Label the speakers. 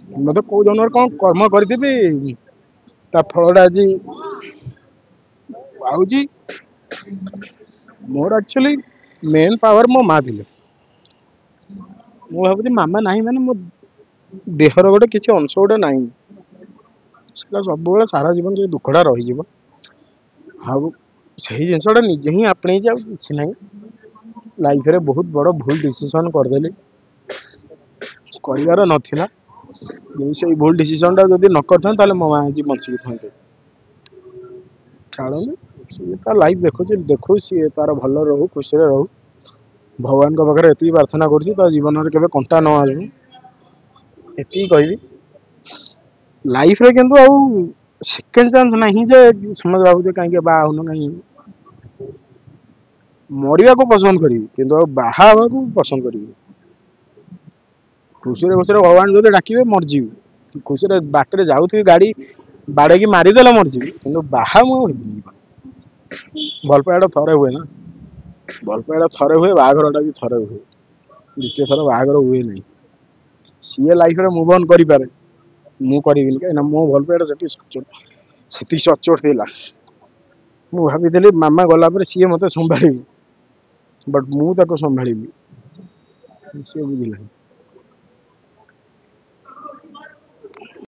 Speaker 1: मत कौ जन्म कौन कर्म करी ता फलटा आज आउची मोर एक्चुअली मेन पावर मो माँ थिले मु भाବୁची मामा नाही माने मो देहर गोटे किसी अंश गोटे नाही सेटा सब सारा जीवन से दुखड़ा रही हाउ सही जिनसटा निजे ही आपणे जे किसी नहीं लाइफ रे बहुत बड़ भूल डिसीजन करदेली करार नथिला से भूल डिसीजन टा जदि न करता ताले मो माँ आज बंचिक था छाड़ सी ता लाइफ देखु सी तार भल रहू खुशी रहू भगवान पाखे ये प्रार्थना कर जीवन में केवे कंटा न आसू ये कहबी लाइफ रे किंतु आउ सेकेंड चांस नहीं जे समझ भाव कहीं बाहन कहीं मरिया को पसंद करी किंतु बाहा को पसंद करी खुशी खुशी भगवान जो डाके मरजी खुशी बाटर जाऊथी गाड़ी बाड़े की मारिदेला मरजी कि बाहा मुझे भल पाइबाटा थरे हुए ना भल पाइबाटा थरे हुए बाहाघरटा भी थरे हुए द्वितीय थर बाहाघर हुए नहीं सी लाइफ में मुव ऑन करें मु करी कहीं मो भल पाइबाटा से सचोट थी मु भाभी मामा गला सी मत संभा बट मु संभा सी बुझे